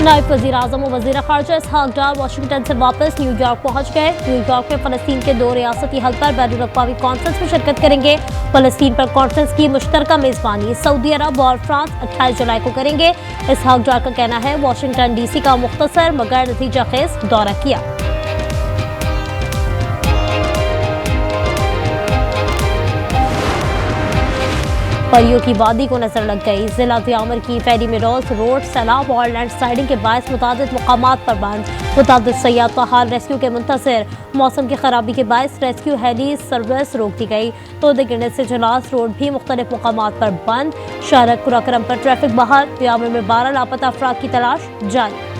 नायब वज़ीर आज़म और वज़ीर ख़ारजा इसहाक़ डार वाशिंगटन से वापस न्यूयॉर्क पहुँच गए। न्यूयॉर्क में फ़लस्तीन के 2 रियासती हल पर बैनुल-अक़वामी कॉन्फ्रेंस में शिरकत करेंगे। फ़लस्तीन पर कॉन्फ्रेंस की मुश्तरका मेज़बानी सऊदी अरब और फ्रांस 28 जुलाई को करेंगे। इसहाक़ डार का कहना है वाशिंगटन DC का मुख्तसर मगर नतीजा खेज़ दौरा किया। परियों की वादी को नजर लग गई। जिला दियामर की फेरी मिरोज रोड सैलाब और लैंडस्लाइडिंग के बायस मुतादिद मुकामात पर बंद। मुतादिद सयाह का हाल रेस्क्यू के मुंतज़िर। मौसम की खराबी के बायस रेस्क्यू हेली सर्विस रोक दी गई। तोदे गिरने से जलास रोड भी मुख्तलिफ मुकामात पर बंद। शारक कुराकरम पर ट्रैफिक बहाल। दियामर में 12 लापता अफराद की तलाश जारी।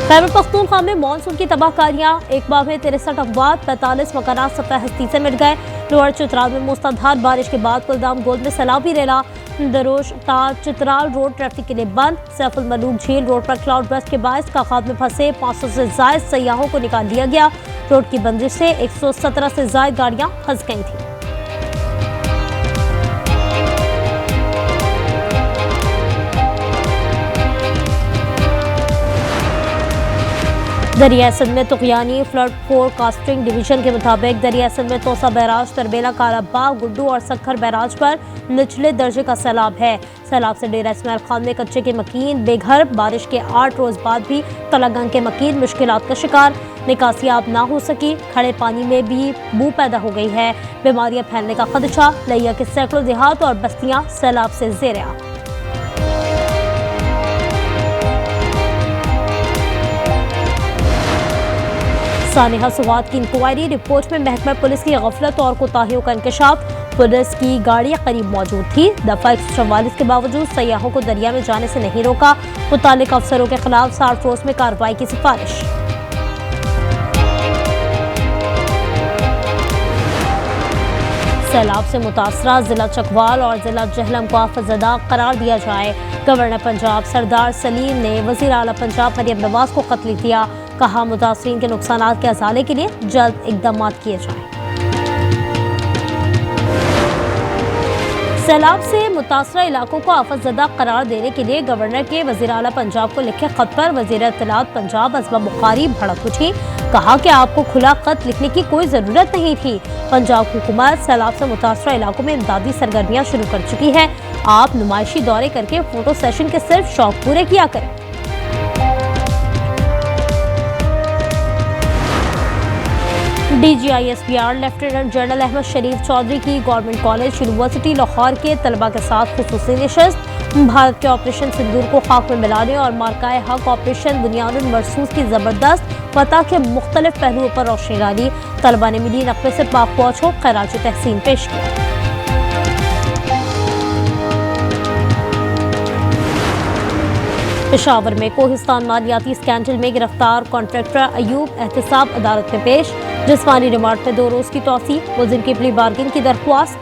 खैबर पख्तूनख्वा में मानसून की तबाहकारियां। एक बार में 63 अफवाद 45 मकानात सतह हस्ती से मिट गए। लोअर चित्राल में मूसलाधार बारिश के बाद कुलदाम गोल में सैलाबी रेला। दरोश ता चित्राल रोड ट्रैफिक के लिए बंद। सैफुल मलूक झील रोड पर क्लाउड बर्स्ट के बायस काखात में फंसे 500 से जायद सयाहों को निकाल लिया गया। रोड की बंदिश से 117 से जायद गाड़ियां फंस गई थी। दरिया सिंध में तुगयानी फ्लड फोरकास्टिंग डिवीजन के मुताबिक दरिया सिंध में तोसा बैराज, तरबेला, कालाबाग, गुड्डू और सखर बैराज पर निचले दर्जे का सैलाब है। सैलाब से डेरा इस्माइल खान में कच्चे के मकीन बेघर। बारिश के 8 रोज बाद भी तलगंग के मकीन मुश्किलात का शिकार। निकासी आब ना हो सकी। खड़े पानी में भी बू पैदा हो गई है। बीमारियां फैलने का खदशा। लिया के सैकड़ों देहात और बस्तियां सैलाब से ज़ेर-ए-आब। सानिहा सुवाद की इंक्वायरी रिपोर्ट में महकमा पुलिस की गफलत और कोताहियों का इंकशाफ। पुलिस की गाड़ी करीब मौजूद थी। दफा 144 के बावजूद सयाहों को दरिया में जाने से नहीं रोका। मुतालिक अफसरों के खिलाफ 60 रोज में कार्रवाई की सिफारिश। सैलाब से मुतासरा जिला चकवाल और जिला जहलम को आफतज़दा करार दिया जाए। गवर्नर पंजाब सरदार सलीम ने वज़ीर आला पंजाब मरियम नवाज को खत लिख दिया। कहा मुतासरीन के नुकसानात के अज़ाले के लिए जल्द इक़दाम किए जाएं। सैलाब से मुतासरा इलाकों को आफतज़दा करार देने के लिए गवर्नर के वज़ीर आला पंजाब को लिखे खत पर वज़ीर इत्तलात पंजाब असमा बुखारी भड़क उठी। कहा कि आपको खुला खत लिखने की कोई ज़रूरत नहीं थी। पंजाब हुकूमत सैलाब से मुतासरा इलाकों में इमदादी सरगर्मियाँ शुरू कर चुकी है। आप नुमाइशी दौरे करके फ़ोटो सेशन के सिर्फ शौक पूरे किया करें। DGISPR लेफ्टिनेंट जनरल अहमद शरीफ चौधरी की गवर्नमेंट कॉलेज यूनिवर्सिटी लाहौर के तलबा के साथ खुसूसी नशस्त। भारत के ऑपरेशन सिंदूर को खाक में मिलाने और मार्काए हक ऑपरेशन बुनियादुल मरसूस की ज़बरदस्त फतह के मुख्तलिफ पहलुओं पर रोशनी डाली। तलबा ने मिली नक़्बे से पाक फौज को खराज तहसीन पेश किया। पेशावर में कोहिस्तान मालियाती स्कैंडल में गिरफ्तार कॉन्ट्रैक्टर अयूब एहतसाब अदालत में पेश। जिस्मानी रिमांड में 2 रोज की तौसी। मुलजिम की प्ली बार्गिन की दरख्वास्त।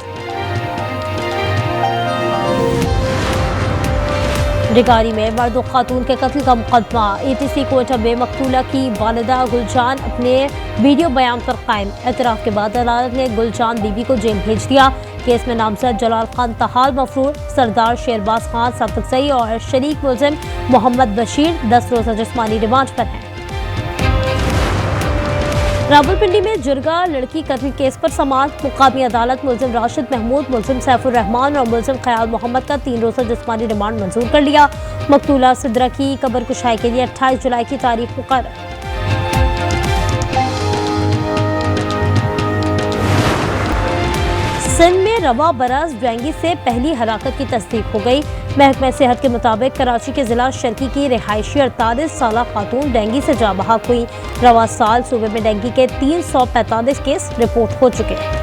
रिगारी में मर्द और खातून के कत्ल का मुकदमा। APC कोयटा में मकतूला की वालिदा गुलजान अपने वीडियो बयान पर कायम। एतराफ़ के बाद अदालत ने गुलजान बीबी को जेल भेज दिया। केस में नामजद जलाल खान तहाल मफरूर, सरदार शेरबाज खान सब्तकसई और शरीक मुलजिम मोहम्मद बशीर 10 रोज़ा जिस्मानी रिमांड पर हैं। रावलपिंडी में जुर्गा लड़की कत्ल केस पर समाअत। मुकामी अदालत मुलजिम राशिद महमूद, मुलजिम सैफुर रहमान और मुलजिम ख्याल मोहम्मद का 3 रोज़ा जिस्मानी रिमांड मंजूर कर लिया। मकतूला सिद्रा की कब्र कुशाई के लिए 28 जुलाई की तारीख मुकर्रर। सिंध में रवा बरस डेंगू से पहली हलाकत की तस्दीक हो गई। महकमा सेहत के मुताबिक कराची के जिला शर्की की रिहायशी 48 साल खातून डेंगू से जाँ बहक हुई। रवा साल सूबे में डेंगू के 345 केस रिपोर्ट हो चुके हैं।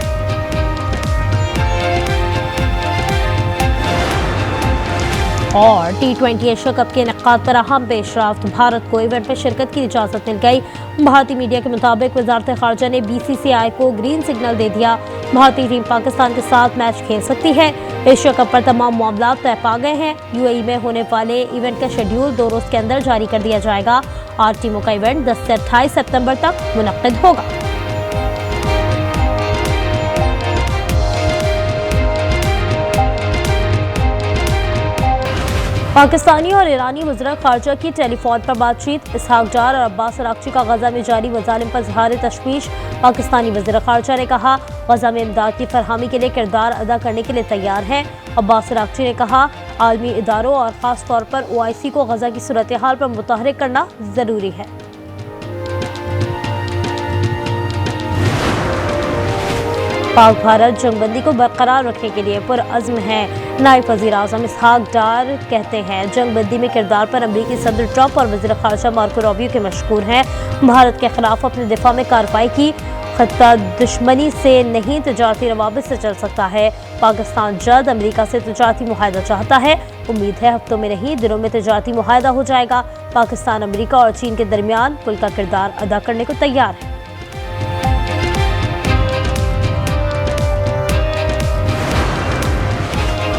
और T20 एशिया कप के इनेकाद पर अहम पेशरफ्त। भारत को इवेंट में शिरकत की इजाज़त मिल गई। भारतीय मीडिया के मुताबिक वजारत खारजा ने BCCI को ग्रीन सिग्नल दे दिया। भारतीय टीम पाकिस्तान के साथ मैच खेल सकती है। एशिया कप पर तमाम मामला तय पा गए हैं। UAE में होने वाले इवेंट का शेड्यूल 2 रोज़ के अंदर जारी कर दिया जाएगा। 8 टीमों का इवेंट 10 से 28 सितंबर तक मुनक्किद होगा। पाकिस्तानी और ईरानी वज़ीर ख़ारजा की टेलीफोन पर बातचीत। इसहाक डार और अब्बास अराग़ची का गजा में जारी मज़ालिम पर इज़हार तशवीश। पाकिस्तानी वज़ीर ख़ारजा ने कहा गजा में इमदाद की फरहमी के लिए किरदार अदा करने के लिए तैयार हैं। अब्बास अराग़ची ने कहा आलमी इदारों और ख़ास तौर पर OIC को गजा की सूरत हाल पर मुतहरिक करना ज़रूरी है। पाक भारत जंगबंदी को बरकरार रखने के लिए पुरअज़्म है। नायब वज़ीर आज़म इसहाक डार कहते हैं जंगबंदी में किरदार पर अमरीकी सदर ट्रंप और वज़ीर ख़ारजा मार्को रूबियो के मशकूर हैं। भारत के खिलाफ अपने दिफा में कार्रवाई की। खत्ता दुश्मनी से नहीं तजारती रवाबित से चल सकता है। पाकिस्तान जल्द अमेरिका से तजारती मुआहदा चाहता है। उम्मीद है हफ्तों में नहीं दिनों में तजारती मुआहदा हो जाएगा। पाकिस्तान अमेरिका और चीन के दरमियान पुल का किरदार अदा करने को तैयार है।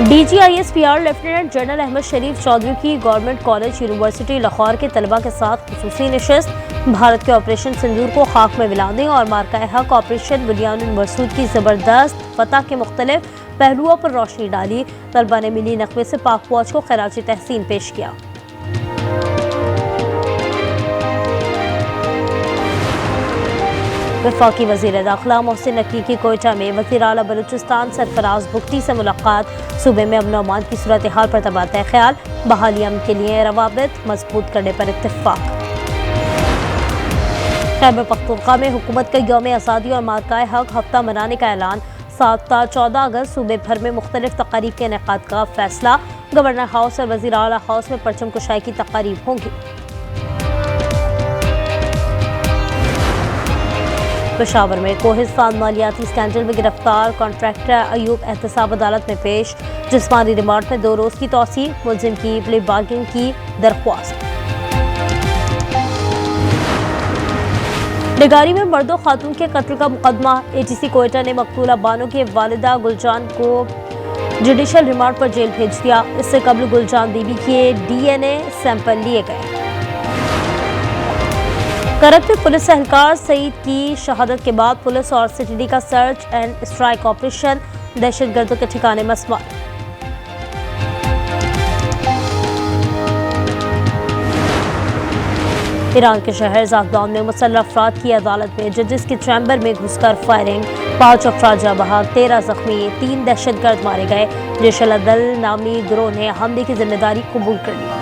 DGISPR लेफ्टिनेंट जनरल अहमद शरीफ चौधरी की गवर्नमेंट कॉलेज यूनिवर्सिटी लाहौर के तलबा के साथ खुसूसी नशिस्त। भारत के ऑपरेशन सिंदूर को खाक में मिलाने और मार्का हक ऑपरेशन बुनियानुल मरसूद की ज़बरदस्त फतह के मुख्तलिफ पहलुओं पर रोशनी डाली। तलबा ने मिली नक़्वे से पाक फौज को खराज तहसीन पेश किया। वफाकी वज़ीर दाखिला मोहसिन नकवी की कोयटा में वज़ीर आला बलूचिस्तान सरफराज बुख्ती से मुलाकात। सूबे में अमन अमान की सूरत हाल पर तबादला ख्याल। बहाली अमन के लिए रवाबित मजबूत करने पर इत्तेफाक। खैबर पख्तूनख्वा में हुकूमत का यौम आज़ादी और मार्का हक हफ्ता मनाने का ऐलान। 7 ta 14 अगस्त सूबे भर में मुख्तलिफ तकारीब के इनेकाद का फैसला। गवर्नर हाउस और वज़ीर आला हाउस में परचम कुशाई की तकारीब होंगी। पेशावर में कोहिस्तान मालियाती स्कैंडल में गिरफ्तार कॉन्ट्रैक्टर अयूब एहतसाब अदालत में पेश। जिस्मानी रिमांड में 2 रोज़ की तौसी। मुलजिम की प्ले बार्गिंग की दरख्वास्त। निगारी में मर्दो खातून के कत्ल का मुकदमा। ATC कोयटा ने मकतूला बानो के वालिदा गुलजान को जुडिशल रिमांड पर जेल भेज दिया। इससे कबल गुलजान बीबी के DNA सैंपल लिए गए। करत में पुलिस एहलकार सईद की शहादत के बाद पुलिस और CTD का सर्च एंड स्ट्राइक ऑपरेशन। दहशतगर्दों के ठिकाने मसमार। ईरान के शहर ज़ागदान में मुसल्लह अफराद की अदालत में जजेस के चैम्बर में घुसकर फायरिंग। 5 अफराद जाँ बहक, 13 जख्मी, 3 दहशतगर्द मारे गए। जैश अल-अदल नामी गिरोह ने हमले की जिम्मेदारी कबूल कर ली।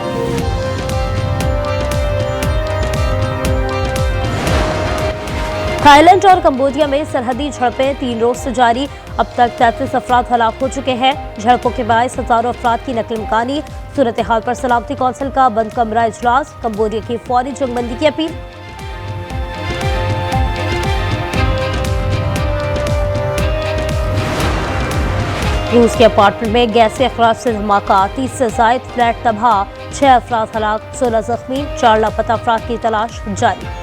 थाईलैंड और कंबोडिया में सरहदी झड़पें 3 रोज से जारी। अब तक 33 अफराद हलाक हो चुके हैं। झड़पों के बायस हजारों अफराद की नकल मकानी। सूरत हाल पर सलामती कौंसिल का बंद कमरा इजलास। कंबोडिया की फौरी जंगबंदी की अपील। रूस के अपार्टमेंट में गैसी अखराज से धमाका। 30 से जायद फ्लैट तबाह। 6 अफराद हलाक, 16 जख्मी। 4 लापता अफराद की तलाश जारी।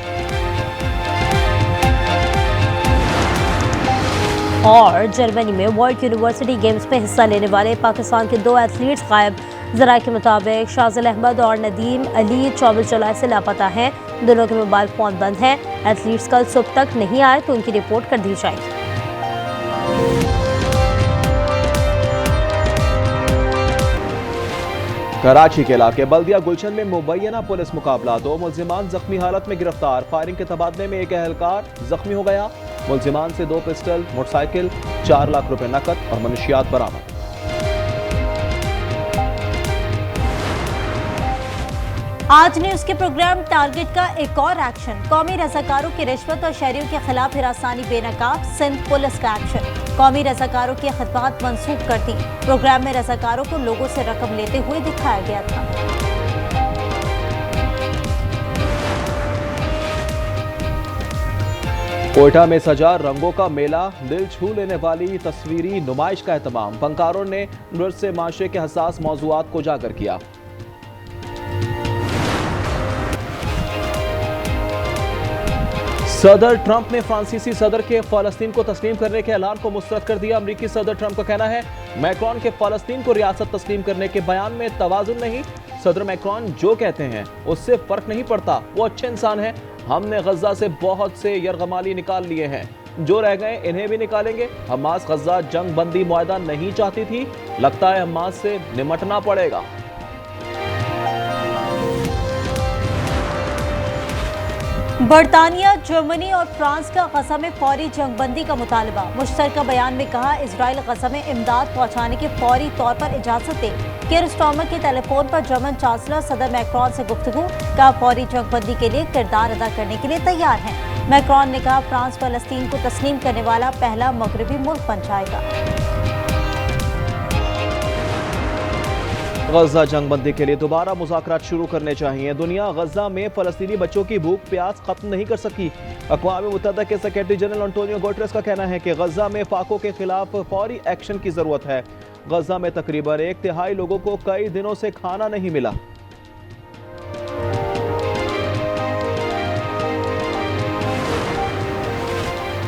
और जर्मनी में वर्ल्ड यूनिवर्सिटी गेम्स में हिस्सा लेने वाले पाकिस्तान के 2 एथलीट्स गायब। ज़राए के मुताबिक शाज़िल अहमद और नदीम अली 24 जुलाई से लापता हैं। दोनों के मोबाइल फ़ोन बंद हैं। एथलीट्स कल सुबह तक नहीं आए तो उनकी रिपोर्ट कर दी जाएगी। कराची के इलाके बल्दिया गुलशन में मुबैना पुलिस मुकाबला। 2 मुलजिमान जख्मी हालत में गिरफ्तार। फायरिंग के तबादले में एक एहलकार जख्मी हो गया। मुलजिमान से 2 पिस्टल, मोटरसाइकिल, 4 लाख रुपए नकद और मनशियात बरामद। आज न्यूज के प्रोग्राम टारगेट का एक और एक्शन। कौमी रजाकारों की रिश्वत और शहरियों के खिलाफ हिरासानी बेनकाब। सिंध पुलिस का एक्शन। कौमी रजाकारों की खदमात मंसूख कर दी। प्रोग्राम में रजाकारों को लोगों से रकम लेते हुए दिखाया गया था। कोयटा में सजा रंगों का मेला। दिल छू लेने वाली तस्वीरी नुमाइश का एहतमाम। फनकारों ने नृत्य से माशरे के हसास मौज़ूआत को उजागर किया। सदर ट्रंप ने फ्रांसीसी सदर के फ़लस्तीन को तस्लीम करने के ऐलान को मुस्तरद कर दिया। अमरीकी सदर ट्रंप का कहना है मैक्रॉन के फ़लस्तीन को रियासत तस्लीम करने के बयान में तवाज़ुन नहीं। सदर मैक्रॉन जो कहते हैं उससे फ़र्क नहीं पड़ता, वो अच्छे इंसान हैं। हमने गज़ा से बहुत से यरगमाली निकाल लिए हैं, जो रह गए इन्हें भी निकालेंगे। हमास गज़ा जंग बंदी मुआहदा नहीं चाहती थी, लगता है हमास से निमटना पड़ेगा। बरतानिया, जर्मनी और फ्रांस का गजा में फौरी जंगबंदी का मुतालबा। मुश्तरका बयान में कहा, इजराइल गजा में इमदाद पहुंचाने की फौरी तौर पर इजाजत दे। कीर स्टारमर के टेलीफोन पर जर्मन चांसलर सदर मैक्रॉन से गुफ्तगू, कहा फौरी जंगबंदी के लिए किरदार अदा करने के लिए तैयार हैं। मैक्रॉन ने कहा, फ्रांस फलस्तीन को तस्लीम करने वाला पहला मगरबी मुल्क बन जाएगा। गजा जंगबंदी के लिए दोबारा मुज़ाकरात शुरू करने चाहिए। दुनिया गजा में फलस्तीनी बच्चों की भूख प्यास खत्म नहीं कर सकी। अक़वाम मुत्तहिदा के सेक्रेटरी जनरल एंटोनियो गुटेरेस का कहना है कि गजा में फाको के खिलाफ फौरी एक्शन की जरूरत है। गजा में तकरीबन 1/3 लोगों को कई दिनों से खाना नहीं मिला।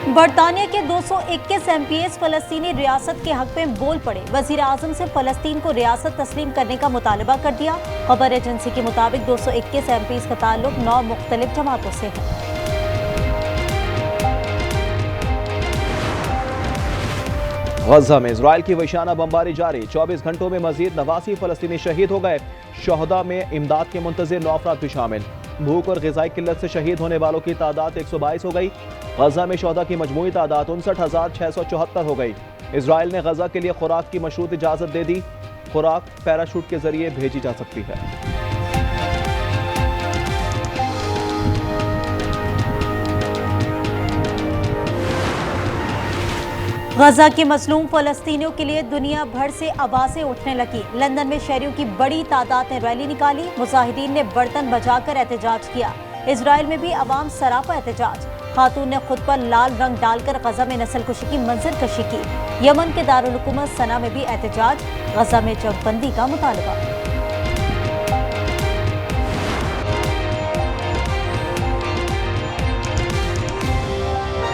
बरतानिया के 221 MPs फलस्तीनी रियासत के हक में बोल पड़े। वजीर आजम से फलस्तीन को रियासत तस्लीम करने का मुतालबा कर दिया। खबर एजेंसी के मुताबिक 221 MPs का ताल्लुक 9 मुख्तलिफ जमातों से है। गजा में इजराइल की वहशाना बमबारी जारी। 24 घंटों में मजीद 89 फलस्तीनी शहीद हो गए। शहदा में इमदाद के मुंतज़िर 9 अफराद भी शामिल। भूख और ग़िज़ाई किल्लत से शहीद होने वालों की तादाद 122 हो गई। गजा में शहदा की मजमूई तादाद 59,674 हो गई। इजराइल ने गजा के लिए खुराक की मशरूत इजाज़त दे दी। खुराक पैराशूट के जरिए भेजी जा सकती है। गजा के मजलूम फलस्तीनियों के लिए दुनिया भर से आवाजें उठने लगी। लंदन में शहरियों की बड़ी तादाद ने रैली निकाली। मुजाहिदीन ने बर्तन बजाकर एहतजाज किया। इजराइल में भी अवाम सरापा एहतजाज। खातून ने खुद पर लाल रंग डालकर गजा में नस्लकुशी की मंजर कशी की। यमन के दारुल हुकूमत सना में भी एहतजाज। गजा में जंगबंदी का मुतालबा।